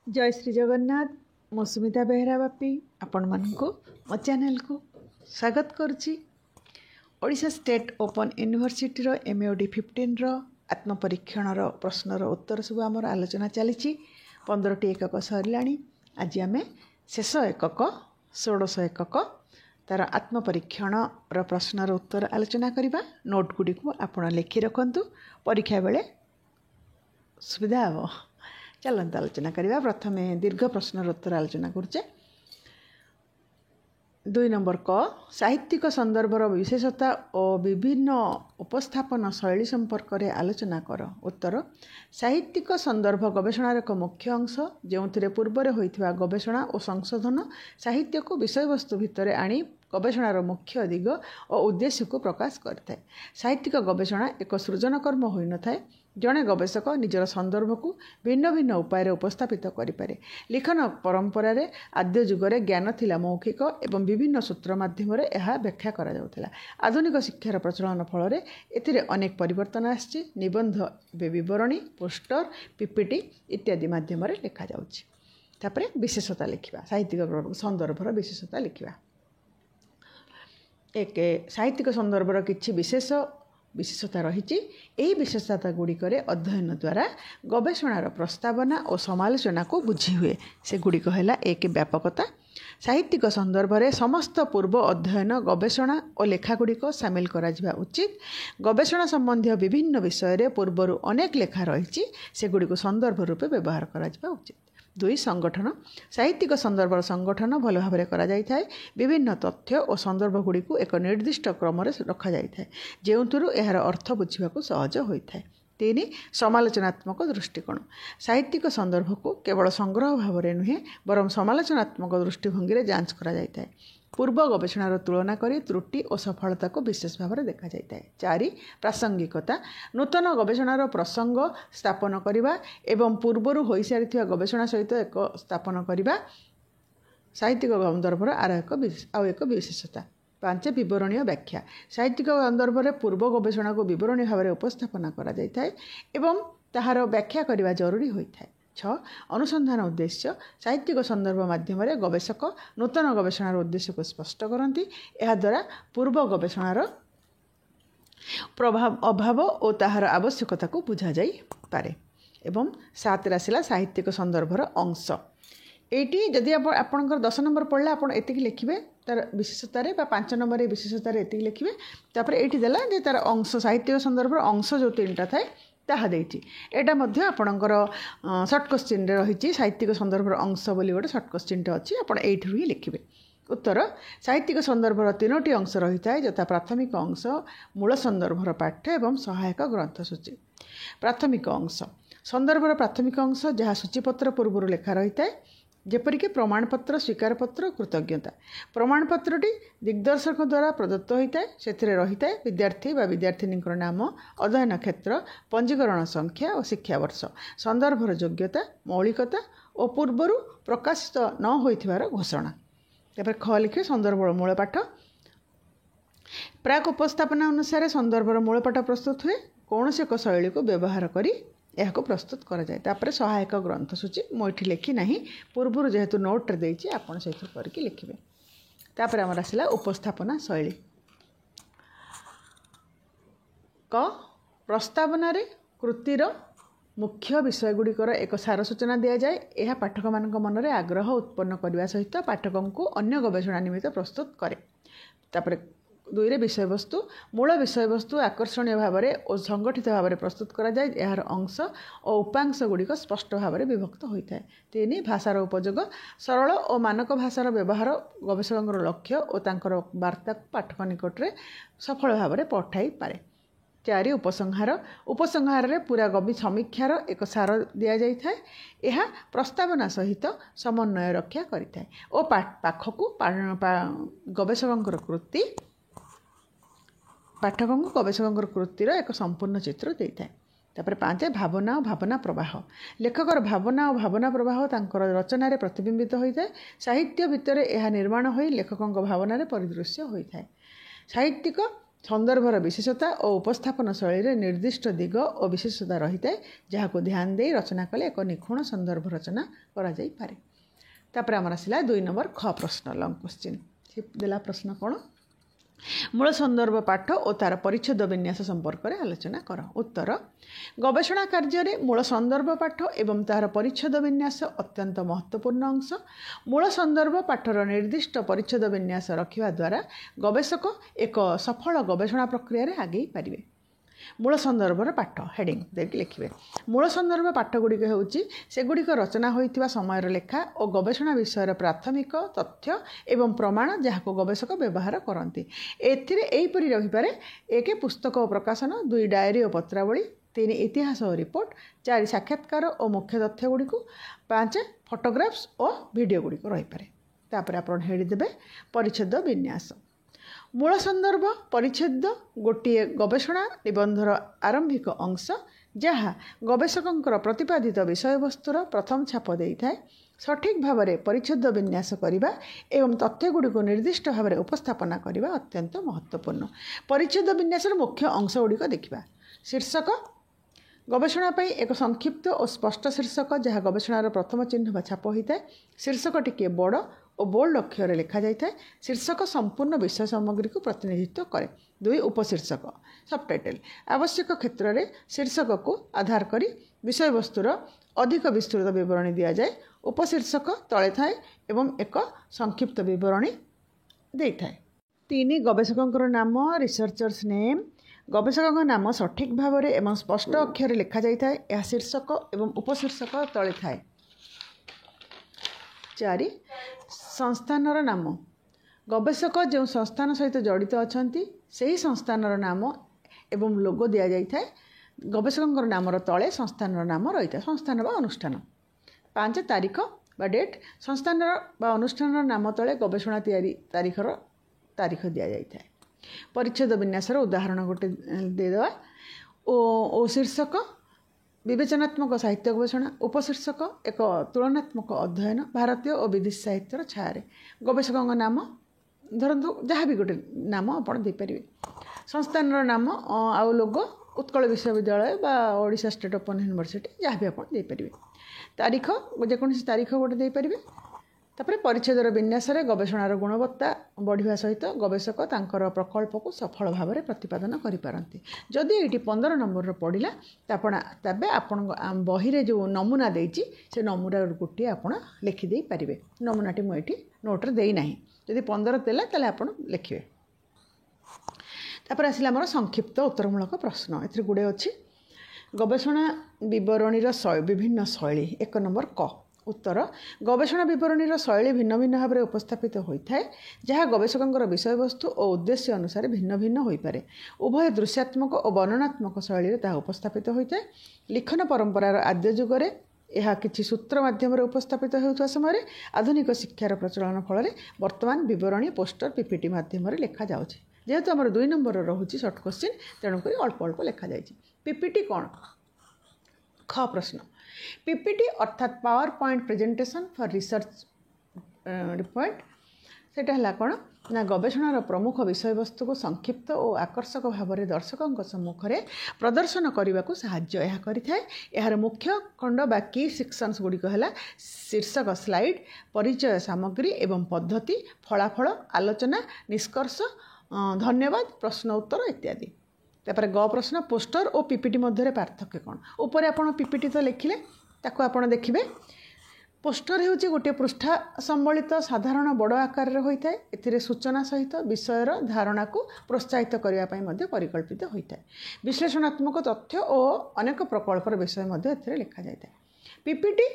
जय श्री जगन्नाथ। मो सुमिता बेहरा बापी आपण मानक मो चैनल को स्वागत करुच्ची। Odisha state open university MAOD 15 आत्मपरीक्षण प्रश्नर उत्तर सब आमर आलोचना चली 15टी एकक सरला। आज आम शेष एकक 16 एकक तार आत्मपरीक्षण प्रश्नर उत्तर आलोचना करवा। नोट गुड़ी को आपण लिखि रखु, परीक्षा बेले सुविधा हे। चलते आलोचना करवा। प्रथमे दीर्घ प्रश्नर उत्तर आलोचना करुचे। 2 नंबर क साहित्यिक संदर्भर विशेषता और विभिन्न उपस्थापन शैली संपर्क में आलोचना कर। उत्तर साहित्यिक संदर्भ गवेषणार एक मुख्य अंश जो पूर्वर होइथिबा गवेषणा और संशोधन साहित्य को विषयवस्तु भितर आनी गवेषणार मुख्य दिग और उद्देश्य को प्रकाश करता है। साहित्यिक गवेषणा एक सृजन कर्म होई न थाए। जड़े गवेषक निजर संदर्भ को भिन्न भिन्न उपाय उपस्थापित करें। लिखन परंपरा रे आद्य जुगरे ज्ञान थिला मौखिक एवं विभिन्न सूत्र माध्यम व्याख्या करा जाउथिला। आधुनिक शिक्षार प्रचलन फल एथिरे अनेक परिवर्तन आछि। निबंध विवरणी पोस्टर पीपीटी इत्यादि माध्यम लिखा जाउछि। तापरे विशेषता लिखिबा। साहित्यिक संदर्भर विशेषता लिखिबा। एक साहित्यिक संदर्भर किछि विशेषता रही। यही विशेषता गुड़िक अध्ययन द्वारा गवेषणार प्रस्तावना और समालोचना को बुझी हुए। से गुड़िक है एक व्यापकता। साहित्यिक संदर्भ में समस्त पूर्व अध्ययन गवेषणा और लेखागुड़िक सामिल करा जिबा उचित। गवेषणा संबंधी विभिन्न विषय पूर्वर अनेक लेखा रही। से गुड़िक संदर्भ रूपे व्यवहार करा जिबा उचित। 2 संगठन साहित्यिक संदर्भर संगठन भल भाव करा जाय थाए। विभिन्न तथ्य और संदर्भ गुड़ी को एक निर्दिष्ट क्रम रखा जाय थाए, जेउथुरु एहार अर्थ बुझिबाकू सहज होइथाए। 3 समालोचनात्मक दृष्टिकोण साहित्यिक संदर्भ को केवल संग्रह भाव में नुहे बरं समालोचनात्मक दृष्टिभंगी जांच करा जाय थाए। पूर्व गवेषणार तुलना करी त्रुटि और सफलता को विशेष भाव में देखा जाय थाए। 4 प्रासंगिकता नूतन गवेषणार प्रसंग स्थापन करने एवं पूर्वर हो सारी गवेषणा सहित एक स्थापन करने साहित्यिक संदर्भर आउ एक विशेषता। 5 विवरणीय व्याख्या साहित्यिक संदर्भ में पूर्व गवेषणा को विवरणी भाव में उपस्थापना करा जाय थाए एवं ताहार व्याख्या करने जरूरी होता है। 6 अनुसंधान उद्देश्य साहित्यिक संदर्भ माध्यम गवेषक नूतन गवेषणार उद्देश्य को स्पष्ट करती। यह द्वारा पूर्व गवेषणार प्रभाव अभाव और ताहार आवश्यकता को बुझा जाई पारे। एवं 7 आसला साहित्यिक संदर्भर अंश। एटी जदि आपणकर 10 नंबर पढ़ला आप एतिक लिखिबे तार विशेषतार 5 नंबर विशेषतार एतिक लिखिबे। तापर एटी देला जे तार अंश साहित्यिक संदर्भर अंश जो 3टा थाए ताहा देइछि। एटा मध्य आपणकर शॉर्ट क्वेश्चन रे रहिछि। साहित्यिक संदर्भर अंश बोली गोटे शॉर्ट क्वेश्चन टे अछि। आपण एठिरु ही लिखिबे। उत्तर साहित्यिक संदर्भर 3टी अंश रही थाए, यथा प्राथमिक अंश मूल संदर्भर पाठ्य एवं सहायक ग्रंथसूची। प्राथमिक अंश संदर्भर प्राथमिक अंश जहाँ सूचीपत्र पूर्व लेखा रही थाए, जेपरिक प्रमाणपत्र स्वीकारपत्र कृतज्ञता। प्रमाणपत्रटी दिग्दर्शक द्वारा प्रदत्त होता है। से रही है विद्यार्थी व विद्यार्थिनी नाम, अध्ययन क्षेत्र, पंजीकरण संख्या और शिक्षावर्ष, संदर्भर योग्यता, मौलिकता और पूर्वर प्रकाशित न होइथिबार घोषणा। ख लिखे संदर्भर मूलपाठ। प्राक उपस्थापना अनुसार संदर्भर मूलपाठ प्रस्तुत हुए। कौन से एक शैली को व्यवहार करी यह को प्रस्तुत करा जाए। तापर सहायक ग्रंथसूची मुझे लिखी ना, पूर्व जेहेतु नोट देती आपड़ से करके लिखे। तापर आमर आसला उपस्थापना शैली। क प्रस्तावना रे कृतिर मुख्य विषय गुड़िकर एक सार सूचना दि जाए। यह पाठक मान मन में आग्रह उत्पन्न करने सहित पाठकों को अन्य गवेषणा निमित्त प्रस्तुत करे। तापर 2 विषय वस्तु मूल विषय वस्तु आकर्षणीय भाव में और संगठित भाव में प्रस्तुत करा जाए। यार अंश और उपांश गुड़िक स्पष्ट भाव में विभक्त होता है। 3 भाषार उपयोग सरल और मानक भाषार व्यवहार गवेषकों लक्ष्य और तांकर वार्ता पाठक निकट में सफल भाव में पठाई पारे। 4 उपसंहार रे पूरा गवी समीक्षार एक सार दि जाए। यह प्रस्तावना सहित समन्वय रक्षा करिथाए और पाखकू गवेषकों कृति पाठकों को गवेषकों कृतिर एक संपूर्ण चित्र देता है। तापर 5 भावना और भावना प्रवाह लेखकर भावना और भावना प्रवाह तांकर रचना प्रतिबिंबित होता है। साहित्य भितर यह निर्माण हो लेखकों भावना परिदृश्य होता है। साहित्यिक ସନ୍ଦର୍ଭର ବିଶେଷତା ଓ ଉପସ୍ଥାପନ ଶୈଳୀରେ ନିର୍ଦ୍ଦିଷ୍ଟ ଦିଗ ଓ ବିଶେଷତା ରହିଥାଏ, ଯାହାକୁ ଧ୍ୟାନ ଦେଇ ରଚନା କଲେ ଏକ ନିଖୁଣ ସନ୍ଦର୍ଭ ରଚନା କରାଯାଇପାରେ। ତାପରେ ଆମର ଆସିଲା 2 ନମ୍ବର ଖ ପ୍ରଶ୍ନ, ଲଙ୍ଗ କ୍ୱେଶ୍ଚିନ୍। ସେ ଦେଲା ପ୍ରଶ୍ନ କ'ଣ? ମୂଳ ସନ୍ଦର୍ଭ ପାଠ ଓ ତାର ପରିଚ୍ଛେଦ ବିନ୍ୟାସ ସମ୍ପର୍କରେ ଆଲୋଚନା କର। ଉତ୍ତର, ଗବେଷଣା କାର୍ଯ୍ୟରେ ମୂଳ ସନ୍ଦର୍ଭ ପାଠ ଏବଂ ତାହାର ପରିଚ୍ଛେଦ ବିନ୍ୟାସ ଅତ୍ୟନ୍ତ ମହତ୍ତ୍ୱପୂର୍ଣ୍ଣ ଅଂଶ। ମୂଳ ସନ୍ଦର୍ଭ ପାଠର ନିର୍ଦ୍ଦିଷ୍ଟ ପରିଚ୍ଛେଦ ବିନ୍ୟାସ ରଖିବା ଦ୍ୱାରା ଗବେଷକ ଏକ ସଫଳ ଗବେଷଣା ପ୍ରକ୍ରିୟାରେ ଆଗେଇ ପାରିବେ। ମୂଳ ସନ୍ଦର୍ଭର ପାଠ ହେଡ଼ିଂ ଦେଇକି ଲେଖିବେ। ମୂଳ ସନ୍ଦର୍ଭ ପାଠଗୁଡ଼ିକ ହେଉଛି ସେଗୁଡ଼ିକ ରଚନା ହୋଇଥିବା ସମୟର ଲେଖା ଓ ଗବେଷଣା ବିଷୟର ପ୍ରାଥମିକ ତଥ୍ୟ ଏବଂ ପ୍ରମାଣ ଯାହାକୁ ଗବେଷକ ବ୍ୟବହାର କରନ୍ତି। ଏଥିରେ ଏହିପରି ରହିପାରେ: 1 ପୁସ୍ତକ ଓ ପ୍ରକାଶନ, 2 ଡାଏରୀ ଓ ପତ୍ରାବଳୀ, 3 ଇତିହାସ ଓ ରିପୋର୍ଟ, 4 ସାକ୍ଷାତକାର ଓ ମୁଖ୍ୟ ତଥ୍ୟଗୁଡ଼ିକୁ, 5 ଫଟୋଗ୍ରାଫ୍ସ ଓ ଭିଡ଼ିଓ ଗୁଡ଼ିକ ରହିପାରେ। ତାପରେ ଆପଣ ହେଡ଼ି ଦେବେ ପରିଚ୍ଛେଦ ବିନ୍ୟାସ। ମୂଳ ସନ୍ଦର୍ଭ ପରିଚ୍ଛେଦ ଗୋଟିଏ ଗବେଷଣା ନିବନ୍ଧର ଆରମ୍ଭିକ ଅଂଶ, ଯାହା ଗବେଷକଙ୍କର ପ୍ରତିପାଦିତ ବିଷୟବସ୍ତୁର ପ୍ରଥମ ଛାପ ଦେଇଥାଏ। ସଠିକ୍ ଭାବରେ ପରିଚ୍ଛେଦ ବିନ୍ୟାସ କରିବା ଏବଂ ତଥ୍ୟଗୁଡ଼ିକୁ ନିର୍ଦ୍ଦିଷ୍ଟ ଭାବରେ ଉପସ୍ଥାପନା କରିବା ଅତ୍ୟନ୍ତ ମହତ୍ତ୍ୱପୂର୍ଣ୍ଣ। ପରିଚ୍ଛେଦ ବିନ୍ୟାସର ମୁଖ୍ୟ ଅଂଶଗୁଡ଼ିକ ଦେଖିବା। ଶୀର୍ଷକ, ଗବେଷଣା ପାଇଁ ଏକ ସଂକ୍ଷିପ୍ତ ଓ ସ୍ପଷ୍ଟ ଶୀର୍ଷକ ଯାହା ଗବେଷଣାର ପ୍ରଥମ ଚିହ୍ନ ବା ଛାପ ହୋଇଥାଏ। ଶୀର୍ଷକ ଟିକିଏ ବଡ଼ ଓ ବୋଲ୍ଡ ଅକ୍ଷରରେ ଲେଖାଯାଇଥାଏ। ଶୀର୍ଷକ ସମ୍ପୂର୍ଣ୍ଣ ବିଷୟ ସାମଗ୍ରୀକୁ ପ୍ରତିନିଧିତ୍ୱ କରେ। 2 ଉପଶୀର୍ଷକ, ସବଟାଇଟେଲ୍, ଆବଶ୍ୟକ କ୍ଷେତ୍ରରେ ଶୀର୍ଷକକୁ ଆଧାର କରି ବିଷୟବସ୍ତୁର ଅଧିକ ବିସ୍ତୃତ ବିବରଣୀ ଦିଆଯାଏ। ଉପଶୀର୍ଷକ ତଳେ ଥାଏ ଏବଂ ଏକ ସଂକ୍ଷିପ୍ତ ବିବରଣୀ ଦେଇଥାଏ। 3 ଗବେଷକଙ୍କର ନାମ, ରିସର୍ଚର୍ସ ନେମ୍। ଗବେଷକଙ୍କ ନାମ ସଠିକ୍ ଭାବରେ ଏବଂ ସ୍ପଷ୍ଟ ଅକ୍ଷରରେ ଲେଖାଯାଇଥାଏ। ଏହା ଶୀର୍ଷକ ଏବଂ ଉପଶୀର୍ଷକ ତଳେ ଥାଏ। 4 ସଂସ୍ଥାନର ନାମ। ଗବେଷକ ଯେଉଁ ସଂସ୍ଥାନ ସହିତ ଜଡ଼ିତ ଅଛନ୍ତି ସେହି ସଂସ୍ଥାନର ନାମ ଏବଂ ଲୋଗୋ ଦିଆଯାଇଥାଏ। ଗବେଷକଙ୍କର ନାମର ତଳେ ସଂସ୍ଥାନର ନାମ ରହିଥାଏ, ସଂସ୍ଥାନ ବା ଅନୁଷ୍ଠାନ। 5 ତାରିଖ ବା ଡେଟ୍। ସଂସ୍ଥାନର ବା ଅନୁଷ୍ଠାନର ନାମ ତଳେ ଗବେଷଣା ତିଆରି ତାରିଖର ତାରିଖ ଦିଆଯାଇଥାଏ। ପରିଚ୍ଛେଦ ବିନ୍ୟାସର ଉଦାହରଣ ଗୋଟେ ଦେଇଦେବା। ଓ ଶୀର୍ଷକ, ବିବେଚନାତ୍ମକ ସାହିତ୍ୟ ଗବେଷଣା। ଉପଶୀର୍ଷକ, ଏକ ତୁଳନାତ୍ମକ ଅଧ୍ୟୟନ, ଭାରତୀୟ ଓ ବିଦେଶୀ ସାହିତ୍ୟର ଛାୟାରେ। ଗବେଷକଙ୍କ ନାମ, ଧରନ୍ତୁ ଯାହା ବି ଗୋଟେ ନାମ ଆପଣ ଦେଇପାରିବେ। ସଂସ୍ଥାନର ନାମ ଆଉ ଲୋଗୋ, ଉତ୍କଳ ବିଶ୍ୱବିଦ୍ୟାଳୟ ବା ଓଡ଼ିଶା ଷ୍ଟେଟ୍ ଓପନ୍ ୟୁନିଭର୍ସିଟି, ଯାହା ବି ଆପଣ ଦେଇପାରିବେ। ତାରିଖ, ଯେକୌଣସି ତାରିଖ ଗୋଟେ ଦେଇପାରିବେ। ତାପରେ ପରିଚ୍ଛେଦର ବିନ୍ୟାସରେ ଗବେଷଣାର ଗୁଣବତ୍ତା ବଢ଼ିବା ସହିତ ଗବେଷକ ତାଙ୍କର ପ୍ରକଳ୍ପକୁ ସଫଳ ଭାବରେ ପ୍ରତିପାଦନ କରିପାରନ୍ତି। ଯଦି ଏଇଠି 15 ନମ୍ବରର ପଡ଼ିଲା ତେବେ ଆପଣଙ୍କ ବହିରେ ଯେଉଁ ନମୁନା ଦେଇଛି ସେ ନମୁନାରୁ ଗୋଟିଏ ଆପଣ ଲେଖିଦେଇପାରିବେ। ନମୁନାଟି ମୁଁ ଏଇଠି ନୋଟ୍ରେ ଦେଇନାହିଁ। ଯଦି 15 ଦେଲା ତାହେଲେ ଆପଣ ଲେଖିବେ। ତାପରେ ଆସିଲା ଆମର ସଂକ୍ଷିପ୍ତ ଉତ୍ତରମୂଳକ ପ୍ରଶ୍ନ। ଏଥିରେ ଗୁଡ଼େ ଅଛି। ଗବେଷଣା ବିବରଣୀର ବିଭିନ୍ନ ଶୈଳୀ। 1 ନମ୍ବର କ। ଉତ୍ତର, ଗବେଷଣା ବିବରଣୀର ଶୈଳୀ ଭିନ୍ନ ଭିନ୍ନ ଭାବରେ ଉପସ୍ଥାପିତ ହୋଇଥାଏ, ଯାହା ଗବେଷକଙ୍କର ବିଷୟବସ୍ତୁ ଓ ଉଦ୍ଦେଶ୍ୟ ଅନୁସାରେ ଭିନ୍ନ ଭିନ୍ନ ହୋଇପାରେ। ଉଭୟ ଦୃଶ୍ୟାତ୍ମକ ଓ ବର୍ଣ୍ଣନାତ୍ମକ ଶୈଳୀରେ ତାହା ଉପସ୍ଥାପିତ ହୋଇଥାଏ। ଲିଖନ ପରମ୍ପରାର ଆଦ୍ୟ ଯୁଗରେ ଏହା କିଛି ସୂତ୍ର ମାଧ୍ୟମରେ ଉପସ୍ଥାପିତ ହେଉଥିବା ସମୟରେ ଆଧୁନିକ ଶିକ୍ଷାର ପ୍ରଚଳନ ଫଳରେ ବର୍ତ୍ତମାନ ବିବରଣୀ ପୋଷ୍ଟର ପିପିଟି ମାଧ୍ୟମରେ ଲେଖାଯାଉଛି। ଯେହେତୁ ଆମର 2 ନମ୍ବର ରହୁଛି ସର୍ଟ କ୍ୱେଶ୍ଚିନ୍, ତେଣୁକରି ଅଳ୍ପ ଅଳ୍ପ ଲେଖାଯାଇଛି। ପିପିଟି କ'ଣ? ଖ ପ୍ରଶ୍ନ। ପିପିଟି ଅର୍ଥାତ୍ power point presentation for research report. ସେଇଟା ହେଲା କ'ଣ ନା ଗବେଷଣାର ପ୍ରମୁଖ ବିଷୟବସ୍ତୁକୁ ସଂକ୍ଷିପ୍ତ ଓ ଆକର୍ଷକ ଭାବରେ ଦର୍ଶକଙ୍କ ସମ୍ମୁଖରେ ପ୍ରଦର୍ଶନ କରିବାକୁ ସାହାଯ୍ୟ ଏହା କରିଥାଏ। ଏହାର ମୁଖ୍ୟ ଖଣ୍ଡ ବା କି ସେକ୍ସନ୍ସ ଗୁଡ଼ିକ ହେଲା ଶୀର୍ଷକ, ସ୍ଲାଇଡ୍, ପରିଚୟ ସାମଗ୍ରୀ ଏବଂ ପଦ୍ଧତି, ଫଳାଫଳ, ଆଲୋଚନା, ନିଷ୍କର୍ଷ, ଧନ୍ୟବାଦ, ପ୍ରଶ୍ନ ଉତ୍ତର ଇତ୍ୟାଦି। ତାପରେ ଗ ପ୍ରଶ୍ନ, ପୋଷ୍ଟର ଓ ପିପିଟି ମଧ୍ୟରେ ପାର୍ଥକ୍ୟ କ'ଣ? ଉପରେ ଆପଣ ପିପିଟି ତ ଲେଖିଲେ, ତାକୁ ଆପଣ ଦେଖିବେ। ପୋଷ୍ଟର ହେଉଛି ଗୋଟିଏ ପୃଷ୍ଠା ସମ୍ବଳିତ ସାଧାରଣ ବଡ଼ ଆକାରରେ ହୋଇଥାଏ। ଏଥିରେ ସୂଚନା ସହିତ ବିଷୟର ଧାରଣାକୁ ପ୍ରୋତ୍ସାହିତ କରିବା ପାଇଁ ମଧ୍ୟ ପରିକଳ୍ପିତ ହୋଇଥାଏ। ବିଶ୍ଳେଷଣାତ୍ମକ ତଥ୍ୟ ଓ ଅନେକ ପ୍ରକଳ୍ପର ବିଷୟ ମଧ୍ୟ ଏଥିରେ ଲେଖାଯାଇଥାଏ। ପିପିଟି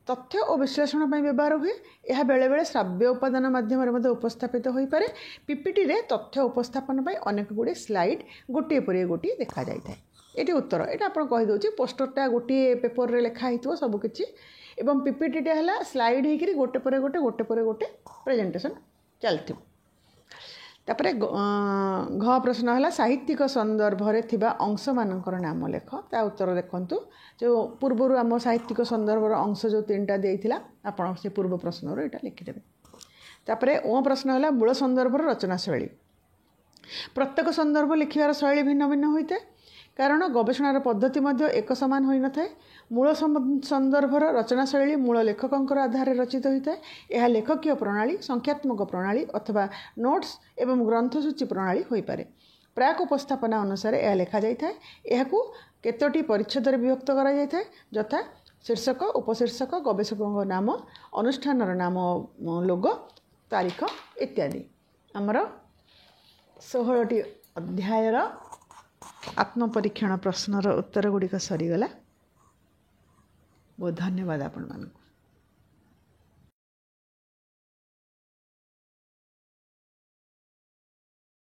ତଥ୍ୟ ଓ ବିଶ୍ଳେଷଣ ପାଇଁ ବ୍ୟବହାର ହୁଏ। ଏହା ବେଳେବେଳେ ଶ୍ରାବ୍ୟ ଉପାଦାନ ମାଧ୍ୟମରେ ମଧ୍ୟ ଉପସ୍ଥାପିତ ହୋଇପାରେ। ପିପିଟିରେ ତଥ୍ୟ ଉପସ୍ଥାପନ ପାଇଁ ଅନେକ ଗୁଡ଼ିଏ ସ୍ଲାଇଡ୍ ଗୋଟିଏ ପରେ ଗୋଟିଏ ଦେଖାଯାଇଥାଏ। ଏଠି ଉତ୍ତର, ଏଇଟା ଆପଣ କହିଦେଉଛି। ପୋଷ୍ଟରଟା ଗୋଟିଏ ପେପରରେ ଲେଖା ହେଇଥିବ ସବୁକିଛି, ଏବଂ ପିପିଟିଟା ହେଲା ସ୍ଲାଇଡ୍ ହେଇକରି ଗୋଟେ ପରେ ଗୋଟେ ପ୍ରେଜେଣ୍ଟେସନ୍ ଚାଲିଥିବ। ତାପରେ ଘ ପ୍ରଶ୍ନ ହେଲା ସାହିତ୍ୟିକ ସନ୍ଦର୍ଭରେ ଥିବା ଅଂଶମାନଙ୍କର ନାମ ଲେଖ। ତା ଉତ୍ତର ଦେଖନ୍ତୁ। ଯେଉଁ ପୂର୍ବରୁ ଆମ ସାହିତ୍ୟିକ ସନ୍ଦର୍ଭର ଅଂଶ ଯେଉଁ 3ଟା ଦେଇଥିଲା, ଆପଣ ସେ ପୂର୍ବ ପ୍ରଶ୍ନରୁ ଏଇଟା ଲେଖିଦେବେ। ତାପରେ ଓ ପ୍ରଶ୍ନ ହେଲା ମୂଳ ସନ୍ଦର୍ଭର ରଚନା ଶୈଳୀ। प्रत्येक संदर्भ लिखार शैली भिन्न भिन्न होता है कारण गवेषणार पद्धति एक सामान हो न थाए मूल संदर्भर रचना शैली मूल लेखकों आधार रचित होता है यह लेखकीय प्रणाली संख्यात्मक प्रणाली अथवा नोट्स एवं ग्रंथसूची प्रणाली हो पारे प्राक उपस्थापना अनुसार यह लिखा जाए यह केतोटी परिच्छेद विभक्त करा जाए यथा शीर्षक उपशीर्षक गवेषकों नाम अनुष्ठान नाम लोगो तारीख इत्यादि आमर 16टी अध्यायर आत्मपरीक्षण प्रश्नर उत्तर गुड़िक सरीगला बहुत धन्यवाद आपण मानक।